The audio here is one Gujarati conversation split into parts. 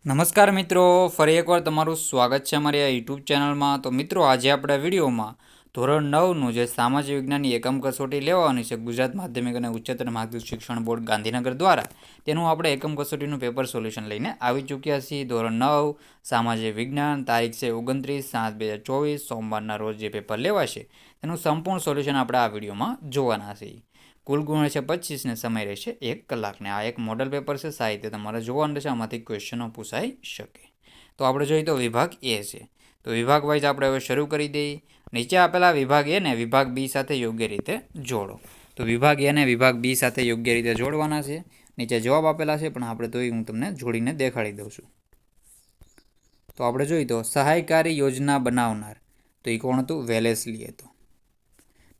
નમસ્કાર મિત્રો, ફરી એકવાર તમારું સ્વાગત છે અમારી આ યુટ્યુબ ચેનલમાં. તો મિત્રો, આજે આપણે વિડીયોમાં ધોરણ 9નું જે સામાજિક વિજ્ઞાનની એકમ કસોટી લેવાની છે ગુજરાત માધ્યમિક અને ઉચ્ચતર માધ્યમિક શિક્ષણ બોર્ડ ગાંધીનગર દ્વારા, તેનું આપણે એકમ કસોટીનું પેપર સોલ્યુશન લઈને આવી ચૂક્યા છીએ. ધોરણ 9 સામાજિક વિજ્ઞાન, તારીખ છે 29/7/2024, સોમવારના રોજ જે પેપર લેવાશે તેનું સંપૂર્ણ સોલ્યુશન આપણે આ વિડીયોમાં જોવાના છીએ. કુલ ગુણ છે 25 ને સમય રહેશે 1 કલાકને. આ એક મોડલ પેપર છે, સાહિત્ય તમારે જોવાનું રહેશે, આમાંથી ક્વેશ્ચનો પૂછાઈ શકે. તો આપણે જોઈએ તો વિભાગ એ છે. તો વિભાગ વાઇઝ આપણે હવે શરૂ કરી દઈએ. નીચે આપેલા વિભાગ એ ને વિભાગ બી સાથે યોગ્ય રીતે જોડો. તો વિભાગ એ ને વિભાગ બી સાથે યોગ્ય રીતે જોડવાના છે. નીચે જવાબ આપેલા છે, પણ આપણે તો હું તમને જોડીને દેખાડી દઉં છું. તો આપણે જોઈએ તો સહાયકારી યોજના બનાવનાર, તો એ કોણ હતું? વેલેસ્લી હતો.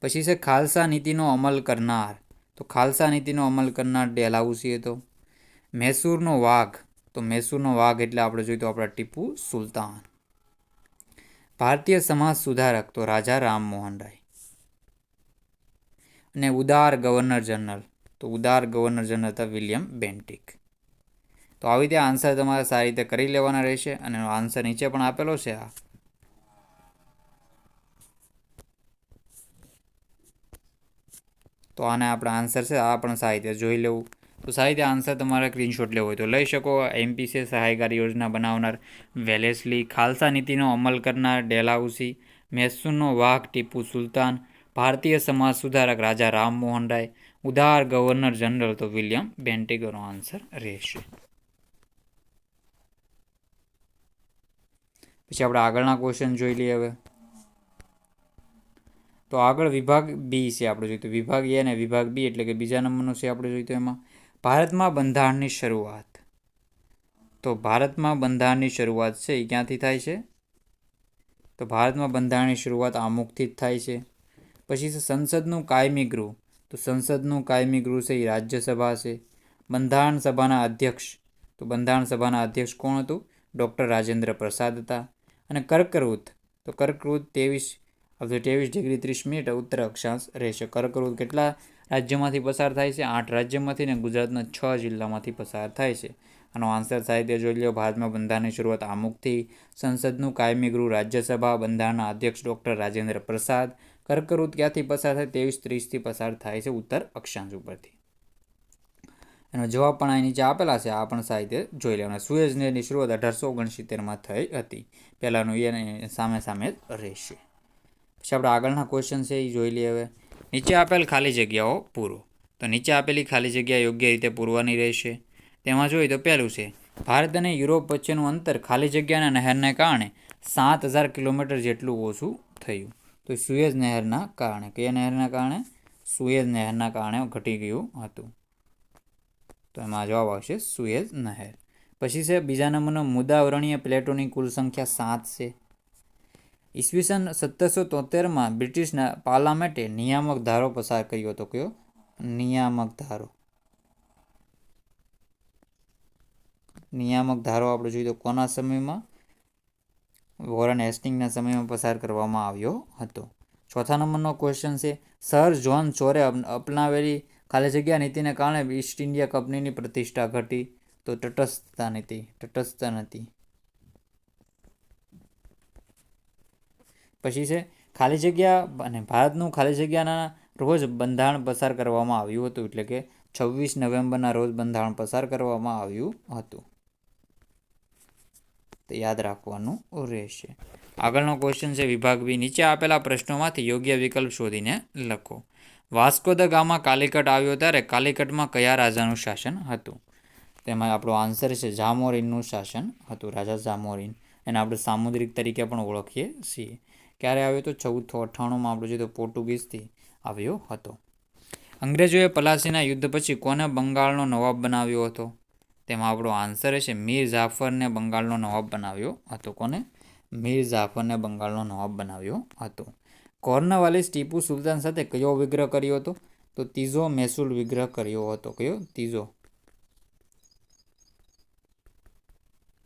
પછી છે ખાલસા નીતિનો અમલ કરનાર, તો ખાલસા નીતિનો અમલ કરનાર ડેલહાઉસી હતો. મૈસૂરનો વાઘ, તો મૈસૂરનો વાઘ એટલે આપણે જોઈએ તો આપણા ટીપુ સુલતાન. ભારતીય સમાજ સુધારક, તો રાજા રામમોહન રાય. અને ઉદાર ગવર્નર જનરલ, તો ઉદાર ગવર્નર જનરલ હતા વિલિયમ બેન્ટિક. તો આવી રીતે આન્સર તમારે સારી રીતે કરી લેવાના રહેશે, અને આન્સર નીચે પણ આપેલો છે. તો આને આપણા આન્સર છે, આ પણ સારી રીતે જોઈ લેવું. તો સારી રીતે આન્સર તમારે સ્ક્રીનશોટ લેવો હોય તો લઈ શકો. એમપી છે સહાયકારી યોજના બનાવનાર વેલેસ્લી, ખાલસા નીતિનો અમલ કરનાર ડેલહાઉસી, મૈસૂરનો વાઘ ટીપુ સુલતાન, ભારતીય સમાજ સુધારક રાજા રામમોહન રાય, ઉદાર ગવર્નર જનરલ તો વિલિયમ બેન્ટિકનો આન્સર રહેશે. પછી આપણે આગળના ક્વેશ્ચન જોઈ લઈએ હવે. તો આગળ વિભાગ બી છે આપણે જોઈએ તો વિભાગ એ અને વિભાગ બી એટલે કે બીજા નંબરનો છે આપણે જોઈએ તો એમાં ભારતમાં બંધારણની શરૂઆત. તો ભારતમાં બંધારણની શરૂઆત છે એ ક્યાંથી થાય છે? તો ભારતમાં બંધારણની શરૂઆત આમુખથી જ થાય છે. પછી છે સંસદનું કાયમી ગૃહ, તો સંસદનું કાયમી ગૃહ છે એ રાજ્યસભા છે. બંધારણ સભાના અધ્યક્ષ, તો બંધારણ સભાના અધ્યક્ષ કોણ હતું? ડૉક્ટર રાજેન્દ્ર પ્રસાદ હતા. અને કર્કવૃત, તો કર્કવૃત 23°30' ઉત્તર અક્ષાંશ રહેશે. કર્કવૃત કેટલા રાજ્યોમાંથી પસાર થાય છે? 8 રાજ્યોમાંથી, ને ગુજરાતના 6 જિલ્લામાંથી પસાર થાય છે. આનો આન્સર સાહિત્ય જોઈ લો. ભારતમાં બંધારણની શરૂઆત આમુખથી, સંસદનું કાયમી ગૃહ રાજ્યસભા, બંધારણના અધ્યક્ષ ડૉક્ટર રાજેન્દ્ર પ્રસાદ. કર્કવૃત ક્યાંથી પસાર થાય? 23:30થી પસાર થાય છે ઉત્તર અક્ષાંશ ઉપરથી. એનો જવાબ પણ અહીં નીચે આપેલા છે, આ પણ સાહિત્ય જોઈ લેવાના. સુએઝ નહેરની શરૂઆત 1869માં થઈ હતી. પહેલાંનું એ સામે સામે રહેશે. પછી આપણે આગળના ક્વેશ્ચન છે એ જોઈ લઈએ હવે. નીચે આપેલ ખાલી જગ્યાઓ પૂરો. તો નીચે આપેલી ખાલી જગ્યા યોગ્ય રીતે પૂરવાની રહેશે. તેમાં જોઈએ તો પહેલું છે ભારત અને યુરોપ વચ્ચેનું અંતર ખાલી જગ્યાના નહેરને કારણે 7,000 કિલોમીટર જેટલું ઓછું થયું. તો સુએઝ નહેરના કારણે, કયા નહેરના કારણે? સુએઝ નહેરના કારણે ઘટી ગયું હતું. તો એમાં જવાબ આવશે સુએઝ નહેર. પછી છે બીજા નંબરનો મુદ્રાવરણીય પ્લેટોની કુલ સંખ્યા 7 છે. ઈસવીસન 1773માં બ્રિટિશના પાર્લામેન્ટે નિયામક ધારો પસાર કર્યો હતો. કયો? નિયામક ધારો. નિયામક ધારો આપણે જોઈએ તો કોના સમયમાં? વોરન હેસ્ટિંગના સમયમાં પસાર કરવામાં આવ્યો હતો. ચોથા નંબરનો ક્વેશ્ચન છે સર જ્હોન ચોરે અપનાવેલી ખાલી જગ્યા નીતિને કારણે ઈસ્ટ ઇન્ડિયા કંપનીની પ્રતિષ્ઠા ઘટી. તો તટસ્થતા નીતિ. પછી છે ખાલી જગ્યા અને ભારતનું ખાલી જગ્યાના રોજ બંધારણ પસાર કરવામાં આવ્યું હતું, એટલે કે 26 નવેમ્બરના રોજ બંધારણ પસાર કરવામાં આવ્યું હતું. તો યાદ રાખવાનું રહેશે. આગળનો ક્વેશ્ચન છે વિભાગ બી. નીચે આપેલા પ્રશ્નોમાંથી યોગ્ય વિકલ્પ શોધીને લખો. વાસ્કો દ ગામા કાલિકટ આવ્યો ત્યારે કાલિકટમાં કયા રાજાનું શાસન હતું? તેમાં આપણો આન્સર છે જામોરીનનું શાસન હતું, રાજા જામોરીન. એને આપણે સામુદ્રિક તરીકે પણ ઓળખીએ છીએ. ક્યારે આવ્યો તો? 1498માં આપણે જોઈએ તો પોર્ટુગીઝથી આવ્યો હતો. અંગ્રેજોએ પલાસીના યુદ્ધ પછી કોને બંગાળનો નવાબ બનાવ્યો હતો? તેમાં આપણો આન્સર છે મીર જાફરને બંગાળનો નવાબ બનાવ્યો હતો. કોને? મીર જાફરને બંગાળનો નવાબ બનાવ્યો હતો. કોર્નવાલિસ ટીપુ સુલતાન સાથે કયો વિગ્રહ કર્યો હતો? તો ત્રીજો મૈસૂર વિગ્રહ કર્યો હતો. કયો?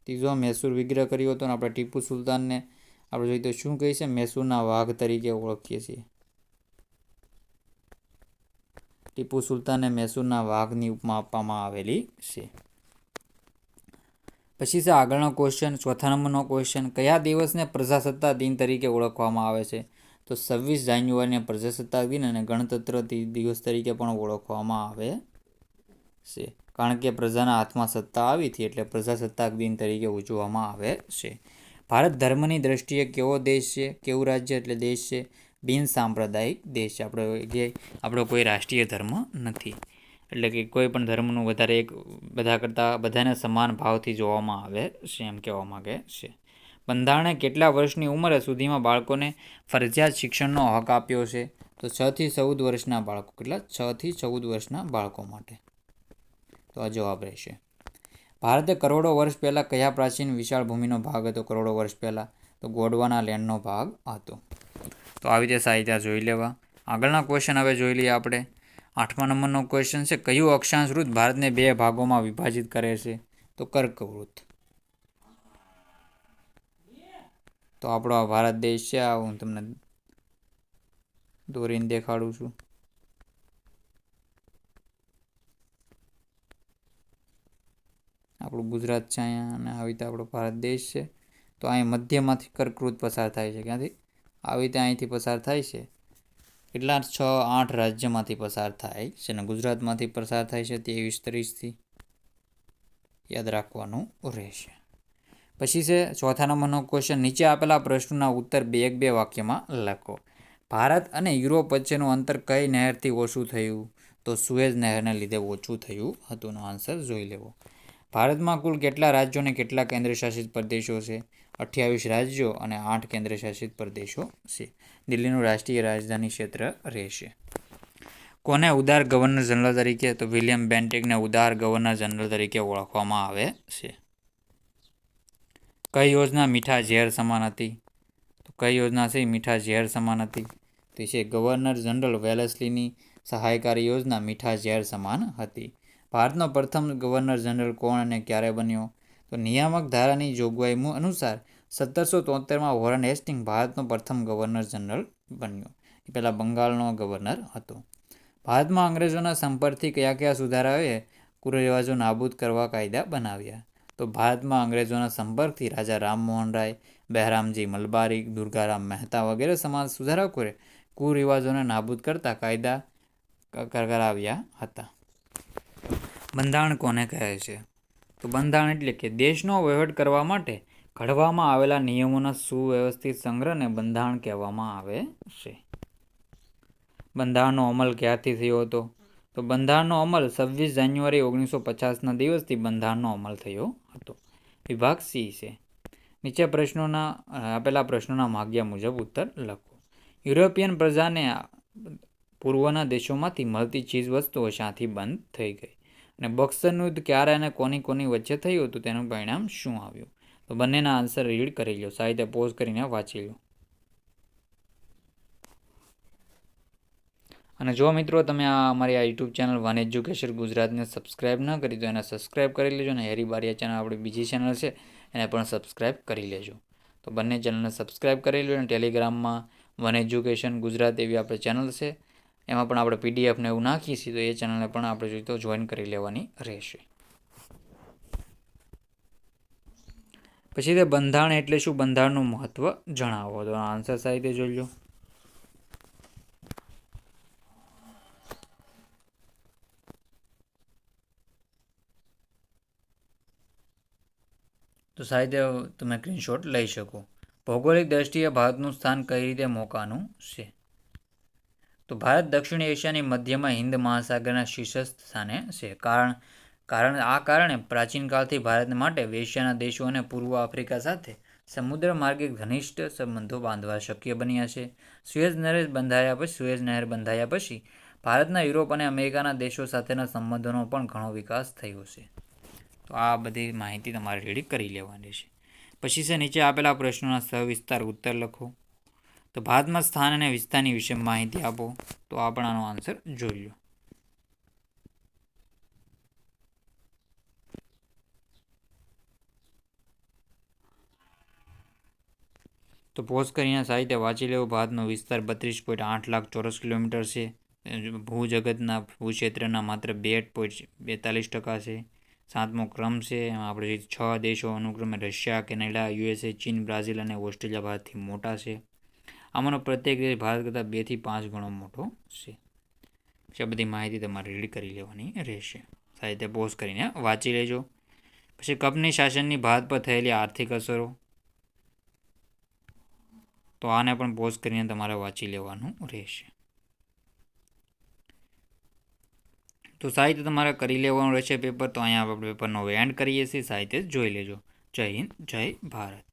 ત્રીજો મૈસૂર વિગ્રહ કર્યો હતો. અને આપણે ટીપુ સુલતાનને આપણે જોઈએ તો શું કહે છે? મૈસૂરના વાઘ તરીકે ઓળખીએ છીએ. ટીપુ સુલતાનને મૈસૂરના વાઘની ઉપમા આપવામાં આવેલી છે. પછી છે આગળનો ક્વેશ્ચન, ચોથા નંબરનો ક્વેશ્ચન, કયા દિવસને પ્રજાસત્તાક દિન તરીકે ઓળખવામાં આવે છે? તો 26 જાન્યુઆરીને પ્રજાસત્તાક દિન અને ગણતંત્ર દિવસ તરીકે પણ ઓળખવામાં આવે છે, કારણ કે પ્રજાના હાથમાં સત્તા આવી હતી એટલે પ્રજાસત્તાક દિન તરીકે ઉજવવામાં આવે છે. ભારત ધર્મની દ્રષ્ટિએ કેવો દેશ છે, કેવું રાજ્ય એટલે દેશ છે? બિન સાંપ્રદાયિક દેશ છે. આપણો કોઈ રાષ્ટ્રીય ધર્મ નથી, એટલે કે કોઈ પણ ધર્મનું વધારે બધા કરતાં બધાને સમાન ભાવથી જોવામાં આવે છે એમ કહેવા માગે છે. બંધારણે કેટલા વર્ષની ઉંમરે સુધીમાં બાળકોને ફરજિયાત શિક્ષણનો હક આપ્યો છે? તો 6 થી 14 વર્ષના બાળકો. કેટલા? 6 થી 14 વર્ષના બાળકો માટે. તો આ જવાબ રહેશે. ભારતે કરોડો વર્ષ પહેલાં કયા પ્રાચીન વિશાળ ભૂમિનો ભાગ હતો? કરોડો વર્ષ પહેલાં તો ગોંડવાના લેન્ડનો ભાગ હતો. તો આવી રીતે સાહિત્ય જોઈ લેવા. આગળના ક્વેશ્ચન હવે જોઈ લઈએ આપણે. 8મા નંબરનો ક્વેશ્ચન છે, કયું અક્ષાંશ વૃત્ત ભારતને 2 ભાગોમાં વિભાજિત કરે છે? તો કર્કવૃત્ત. તો આપણો આ ભારત દેશ છે, આ હું તમને દોરીને દેખાડું છું. આપણું ગુજરાત છે અહીંયા, અને આવી રીતે આપણો ભારત દેશ છે. તો અહીં મધ્યમાંથી કર્કવૃત્ત પસાર થાય છે. ક્યાંથી? આવી રીતે અહીંથી પસાર થાય છે. કેટલા? 6-8 રાજ્યમાંથી પસાર થાય છે, અને ગુજરાતમાંથી પસાર થાય છે 23-30થી. યાદ રાખવાનું રહેશે. પછી છે ચોથા નંબરનો ક્વેશ્ચન, નીચે આપેલા પ્રશ્નોના ઉત્તર 2 વાક્યમાં લખો. ભારત અને યુરોપ વચ્ચેનું અંતર કઈ નહેરથી ઓછું થયું? તો સુએઝ નહેરને લીધે ઓછું થયું હતું. આન્સર જોઈ લેવો. ભારતમાં કુલ કેટલા રાજ્યો અને કેટલા કેન્દ્રશાસિત પ્રદેશો છે? 28 રાજ્યો અને 8 કેન્દ્રશાસિત પ્રદેશો છે. દિલ્હીનું રાષ્ટ્રીય રાજધાની ક્ષેત્ર રહેશે. કોને ઉદાર ગવર્નર જનરલ તરીકે? તો વિલિયમ બેન્ટિકને ઉદાર ગવર્નર જનરલ તરીકે ઓળખવામાં આવે છે. કઈ યોજના મીઠા ઝેર સમાન હતી? તો કઈ યોજના છે મીઠા ઝેર સમાન હતી? તો છે ગવર્નર જનરલ વેલેસ્લીની સહાયકારી યોજના મીઠા ઝેર સમાન હતી. ભારતનો પ્રથમ ગવર્નર જનરલ કોણ અને ક્યારે બન્યો? તો નિયામક ધારાની જોગવાઈ અનુસાર 1773માં વોરન હેસ્ટિંગ ભારતનો પ્રથમ ગવર્નર જનરલ બન્યો. એ પહેલાં બંગાળનો ગવર્નર હતો. ભારતમાં અંગ્રેજોના સંપર્કથી કયા કયા સુધારાઓએ કુરિવાજો નાબૂદ કરવા કાયદા બનાવ્યા? તો ભારતમાં અંગ્રેજોના સંપર્કથી રાજા રામમોહન રાય, બહેરામજી મલબારી, દુર્ગારામ મહેતા વગેરે સમાજ સુધારકોએ કુરિવાજોને નાબૂદ કરતા કાયદા કરાવ્યા હતા. બંધારણ કોને કહે છે? તો બંધારણ એટલે કે દેશનો વહીવટ કરવા માટે ઘડવામાં આવેલા નિયમોના સુવ્યવસ્થિત સંગ્રહને બંધારણ કહેવામાં આવે છે. બંધારણનો અમલ ક્યારથી થયો હતો? તો બંધારણનો અમલ 26 જાન્યુઆરી 1950ના દિવસથી બંધારણનો અમલ થયો હતો. વિભાગ સી છે. નીચે આપેલા પ્રશ્નોના માગ્યા મુજબ ઉત્તર લખો. યુરોપિયન પ્રજાને પૂર્વના દેશોમાંથી મળતી ચીજ વસ્તુઓ શાથી બંધ થઈ ગઈ? અને બક્સરનું યુદ્ધ ક્યારે અને કોની વચ્ચે થયું હતું? તેનું પરિણામ શું આવ્યું? તો બંનેના આન્સર રીડ કરી લો, સાહિત્ય પોઝ કરીને વાંચી લો. અને જો મિત્રો તમે અમારી આ યુટ્યુબ ચેનલ વન એજ્યુકેશન ગુજરાતને સબસ્ક્રાઈબ ન કરી તો એને સબસ્ક્રાઈબ કરી લેજો, અને હેરી બારિયા ચેનલ આપણી બીજી ચેનલ છે એને પણ સબસ્ક્રાઈબ કરી લેજો. તો બંને ચેનલને સબસ્ક્રાઈબ કરી લો. અને ટેલિગ્રામમાં વન એજ્યુકેશન ગુજરાત એવી આપણે ચેનલ છે, એમાં પણ આપણે પીડીએફને એવું નાખીએ છીએ, તો એ ચેનલને પણ આપણે જોઈએ તો જોઈન કરી લેવાની રહેશે. પછી તે બંધારણ એટલે શું? બંધારણનું મહત્વ જણાવો. તો આન્સર સાહિત્ય જોઈ લો. તો સાહિત્ય તમે સ્ક્રીનશોટ લઈ શકો. ભૌગોલિક દ્રષ્ટિએ ભારતનું સ્થાન કઈ રીતે મોકાનું છે? તો ભારત દક્ષિણ એશિયાની મધ્યમાં હિન્દ મહાસાગરના શીર્ષસ્થ સ્થાને છે. કારણે પ્રાચીન કાળથી ભારત માટે એશિયાના દેશો અને પૂર્વ આફ્રિકા સાથે સમુદ્ર માર્ગે ઘનિષ્ઠ સંબંધો બાંધવા શક્ય બન્યા છે. સુએઝ નહેર બંધાયા પછી ભારતના યુરોપ અને અમેરિકાના દેશો સાથેના સંબંધોનો પણ ઘણો વિકાસ થયો છે. તો આ બધી માહિતી તમારે રેડી કરી લેવાની છે. પછી છે નીચે આપેલા પ્રશ્નોના સવિસ્તાર ઉત્તર લખો. તો ભારતમાં સ્થાન અને વિસ્તારની વિશે માહિતી આપો. તો આ પણ આનો આન્સર જોઈ લો. તો પોઝ કરીને સાહિત્ય વાંચી લેવું. ભારતનો વિસ્તાર 32.8 લાખ ચોરસ કિલોમીટર છે. ભૂજગતના ભૂક્ષેત્રના માત્ર 2.42% છે. 7મો ક્રમ છે. એમાં આપણે જે 6 દેશો અનુક્રમે રશિયા, કેનેડા, USA, ચીન, બ્રાઝિલ અને ઓસ્ટ્રેલિયા ભારતથી મોટા છે. આમાંનો પ્રત્યેક દેશ ભારત કરતાં 2 થી 5 ગણો મોટો છે. પછી આ બધી માહિતી તમારે રીડ કરી લેવાની રહેશે. સાહિત્ય પોઝ કરીને વાંચી લેજો. પછી કંપની શાસનની ભારત પર થયેલી આર્થિક અસરો, તો આને પણ પોઝ કરીને તમારે વાંચી લેવાનું રહેશે. તો સાહિત્ય તમારે કરી લેવાનું રહેશે પેપર. તો અહીંયા આપણે પેપરનો એન્ડ કરીએ છીએ. સાહિત્ય જોઈ લેજો. જય હિન્દ, જય ભારત.